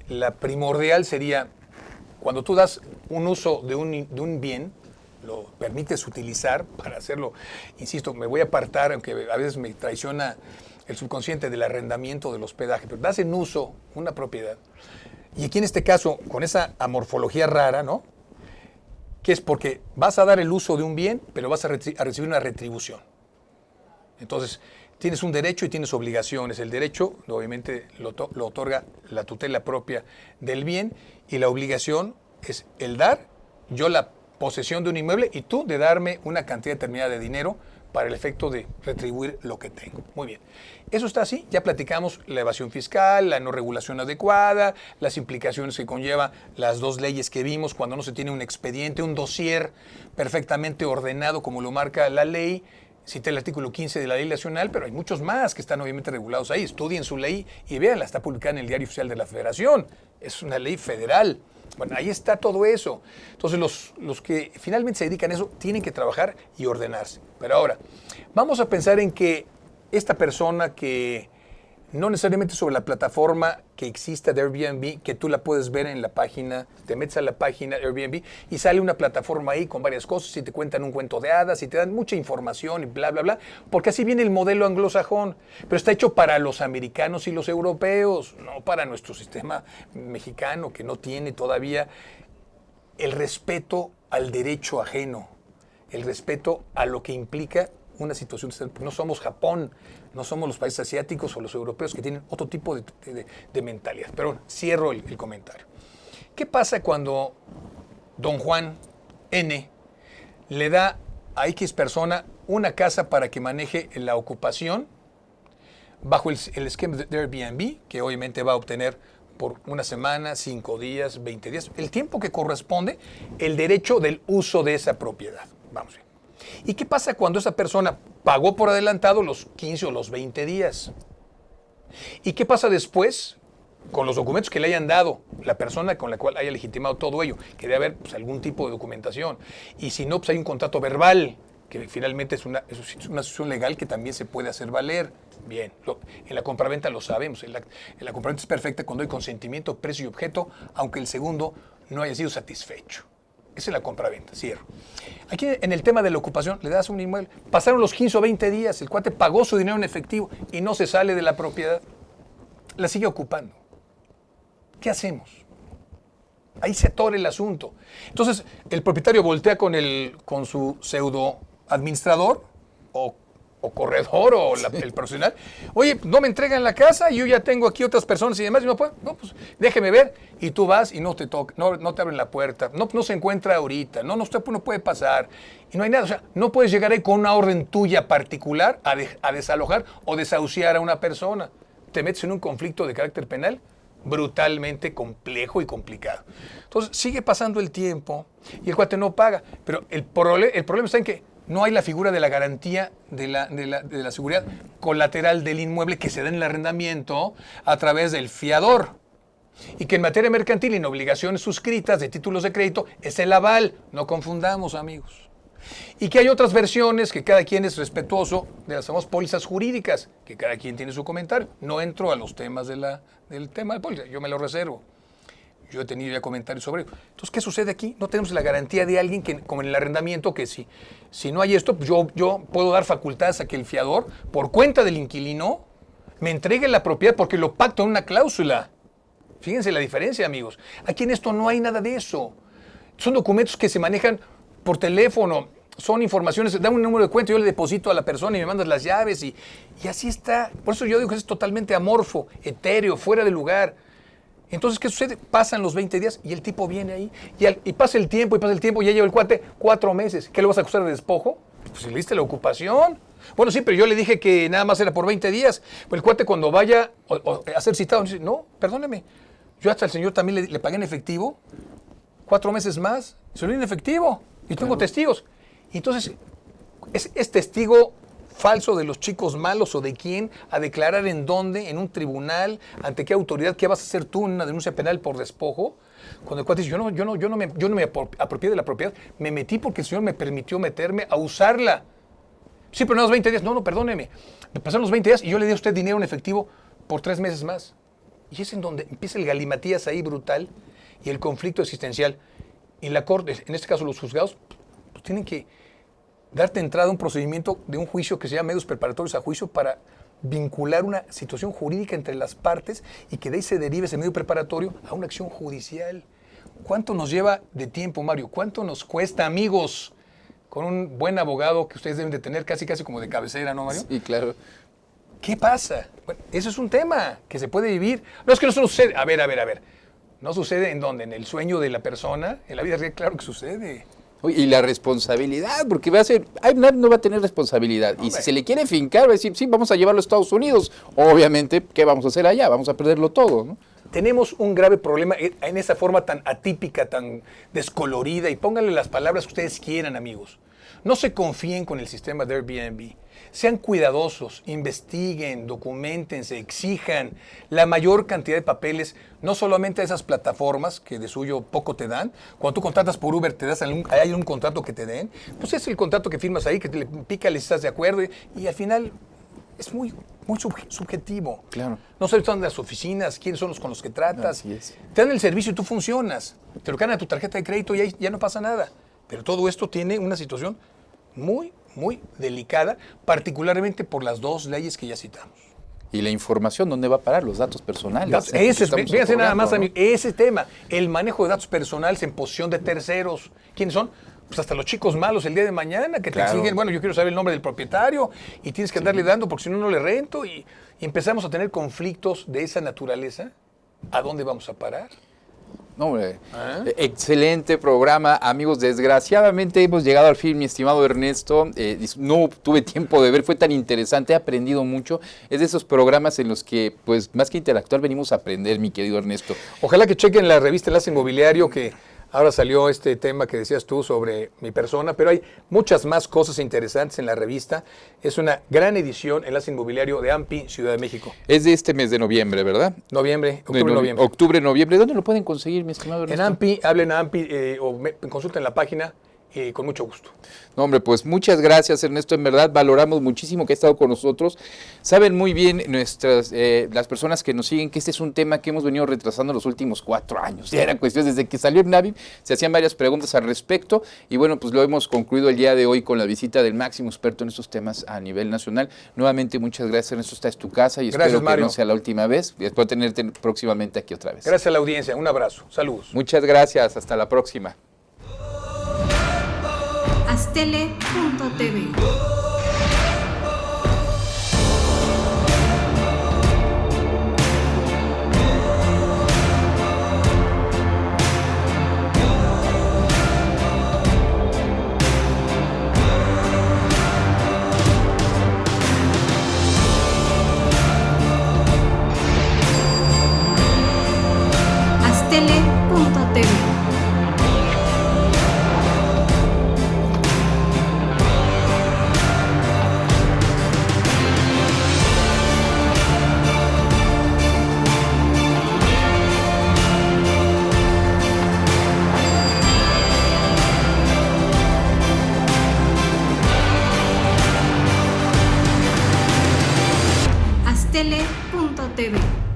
la primordial sería cuando tú das un uso de un bien, lo permites utilizar para hacerlo. Insisto, me voy a apartar, aunque a veces me traiciona el subconsciente del arrendamiento, del hospedaje, pero das en uso una propiedad. Y aquí en este caso, con esa amorfología rara, ¿no? Que es porque vas a dar el uso de un bien, pero vas a recibir una retribución. Entonces, tienes un derecho y tienes obligaciones. El derecho, obviamente, lo otorga la tutela propia del bien, y la obligación es el dar, yo la posesión de un inmueble y tú de darme una cantidad determinada de dinero para el efecto de retribuir lo que tengo. Muy bien. Eso está así. Ya platicamos la evasión fiscal, la no regulación adecuada, las implicaciones que conlleva las dos leyes que vimos cuando no se tiene un expediente, un dossier perfectamente ordenado como lo marca la ley. Cité el artículo 15 de la Ley Nacional, pero hay muchos más que están obviamente regulados ahí. Estudien su ley y véanla, está publicada en el Diario Oficial de la Federación. Es una ley federal. Bueno, ahí está todo eso. Entonces, los que finalmente se dedican a eso tienen que trabajar y ordenarse. Pero ahora, vamos a pensar en que esta persona que no necesariamente sobre la plataforma que exista de Airbnb, que tú la puedes ver en la página, te metes a la página de Airbnb y sale una plataforma ahí con varias cosas y te cuentan un cuento de hadas y te dan mucha información y bla, bla, bla, porque así viene el modelo anglosajón, pero está hecho para los americanos y los europeos, no para nuestro sistema mexicano que no tiene todavía el respeto al derecho ajeno, el respeto a lo que implica una situación. No somos Japón, no somos los países asiáticos o los europeos que tienen otro tipo de mentalidad. Pero bueno, cierro el comentario. ¿Qué pasa cuando don Juan N. le da a X persona una casa para que maneje la ocupación bajo el esquema de Airbnb, que obviamente va a obtener por una semana, 5 días, 20 días, el tiempo que corresponde, el derecho del uso de esa propiedad? Vamos bien. ¿Y qué pasa cuando esa persona pagó por adelantado los 15 o los 20 días? ¿Y qué pasa después con los documentos que le hayan dado la persona con la cual haya legitimado todo ello? Que debe haber pues, algún tipo de documentación. Y si no, pues hay un contrato verbal, que finalmente es una asociación legal que también se puede hacer valer. Bien, en la compraventa lo sabemos. En la compraventa es perfecta cuando hay consentimiento, precio y objeto, aunque el segundo no haya sido satisfecho. Esa es la compraventa, cierro. Aquí en el tema de la ocupación, le das un inmueble, pasaron los 15 o 20 días, el cuate pagó su dinero en efectivo y no se sale de la propiedad, la sigue ocupando. ¿Qué hacemos? Ahí se atora el asunto. Entonces, el propietario voltea con su pseudo administrador o corredor o el profesional. Oye, no me entregan la casa, yo ya tengo aquí otras personas y demás. Y no, pues déjeme ver. Y tú vas y no te abren la puerta. No se encuentra ahorita. No puede pasar. Y no hay nada. O sea, no puedes llegar ahí con una orden tuya particular a desalojar o desahuciar a una persona. Te metes en un conflicto de carácter penal brutalmente complejo y complicado. Entonces, sigue pasando el tiempo y el cuate no paga. Pero el problema está en que no hay la figura de la garantía de la seguridad colateral del inmueble que se da en el arrendamiento a través del fiador. Y que en materia mercantil y en obligaciones suscritas de títulos de crédito es el aval. No confundamos, amigos. Y que hay otras versiones que cada quien es respetuoso de las famosas pólizas jurídicas, que cada quien tiene su comentario. No entro a los temas del tema de póliza, yo me lo reservo. Yo he tenido ya comentarios sobre eso. Entonces, ¿qué sucede aquí? No tenemos la garantía de alguien que, como en el arrendamiento, que si no hay esto, pues yo puedo dar facultades a que el fiador, por cuenta del inquilino, me entregue la propiedad porque lo pacto en una cláusula. Fíjense la diferencia, amigos. Aquí en esto no hay nada de eso. Son documentos que se manejan por teléfono, son informaciones, dame un número de cuenta, yo le deposito a la persona y me mandas las llaves y así está. Por eso yo digo que es totalmente amorfo, etéreo, fuera de lugar. Entonces, ¿qué sucede? Pasan los 20 días y el tipo viene ahí y pasa el tiempo, ya lleva el cuate 4 meses. ¿Qué le vas a acusar de despojo? Pues si le diste la ocupación. Bueno, sí, pero yo le dije que nada más era por 20 días. Pues el cuate cuando vaya a ser citado, dice, no, perdóneme, yo hasta al señor también le pagué en efectivo, 4 meses más, se lo di en efectivo y tengo testigos. Y entonces, es testigo falso de los chicos malos o de quién, a declarar en dónde, en un tribunal, ante qué autoridad, qué vas a hacer tú en una denuncia penal por despojo. Cuando el cuate dice, yo no me apropié de la propiedad, me metí porque el señor me permitió meterme a usarla. Sí, pero no los 20 días, no, perdóneme. Me pasaron los 20 días y yo le di a usted dinero en efectivo por 3 meses más. Y es en donde empieza el galimatías ahí brutal y el conflicto existencial. Y la corte, en este caso los juzgados, pues tienen que darte entrada a un procedimiento de un juicio que se llama medios preparatorios a juicio para vincular una situación jurídica entre las partes y que de ahí se derive ese medio preparatorio a una acción judicial. ¿Cuánto nos lleva de tiempo, Mario? ¿Cuánto nos cuesta, amigos, con un buen abogado que ustedes deben de tener casi como de cabecera, ¿no, Mario? Sí, claro. ¿Qué pasa? Bueno, eso es un tema que se puede vivir. No es que no sucede. A ver. ¿No sucede en dónde? ¿En el sueño de la persona? En la vida real, claro que sucede. Y la responsabilidad, porque no va a tener responsabilidad. Y si se le quiere fincar, va a decir, sí, vamos a llevarlo a Estados Unidos. Obviamente, ¿qué vamos a hacer allá? Vamos a perderlo todo, ¿no? Tenemos un grave problema en esa forma tan atípica, tan descolorida, y pónganle las palabras que ustedes quieran, amigos. No se confíen con el sistema de Airbnb. Sean cuidadosos, investiguen, documentense, exijan la mayor cantidad de papeles, no solamente a esas plataformas que de suyo poco te dan. Cuando tú contratas por Uber, hay un contrato que te den, pues es el contrato que firmas ahí, que te le pica, le estás de acuerdo, y al final es muy subjetivo. Claro. No sabes dónde las oficinas, quiénes son los con los que tratas. Así es. Te dan el servicio y tú funcionas. Te lo cargan a tu tarjeta de crédito y ahí ya no pasa nada. Pero todo esto tiene una situación muy delicada, particularmente por las 2 leyes que ya citamos. Y la información, ¿dónde va a parar? Los datos personales. Fíjense nada más, ¿no? amigo, ese tema, el manejo de datos personales en posesión de terceros. ¿Quiénes son? Pues hasta los chicos malos el día de mañana que te exigen, bueno, yo quiero saber el nombre del propietario y tienes que andarle dando porque si no le rento y empezamos a tener conflictos de esa naturaleza. ¿A dónde vamos a parar? No, hombre, excelente programa, amigos. Desgraciadamente hemos llegado al fin, mi estimado Ernesto. No tuve tiempo de ver, fue tan interesante, he aprendido mucho. Es de esos programas en los que, pues, más que interactuar, venimos a aprender, mi querido Ernesto. Ojalá que chequen la revista Enlace Inmobiliario, que ahora salió este tema que decías tú sobre mi persona, pero hay muchas más cosas interesantes en la revista. Es una gran edición, Enlace Inmobiliario de AMPI, Ciudad de México. Es de este mes de noviembre, ¿verdad? Octubre-noviembre. Octubre-noviembre. ¿Dónde lo pueden conseguir, mi estimado Ernesto? En AMPI, hablen a AMPI o consulten la página. Con mucho gusto. No, hombre, pues muchas gracias, Ernesto. En verdad valoramos muchísimo que ha estado con nosotros. Saben muy bien las personas que nos siguen que este es un tema que hemos venido retrasando los últimos 4 años. Ya era cuestión, desde que salió el Navi, se hacían varias preguntas al respecto y bueno, pues lo hemos concluido el día de hoy con la visita del máximo experto en estos temas a nivel nacional. Nuevamente, muchas gracias, Ernesto. Esta es tu casa y gracias, espero Mario, que no sea la última vez. Espero tenerte próximamente aquí otra vez. Gracias a la audiencia. Un abrazo. Saludos. Muchas gracias. Hasta la próxima. Astele.tv. Astele.tv. Astele.tv.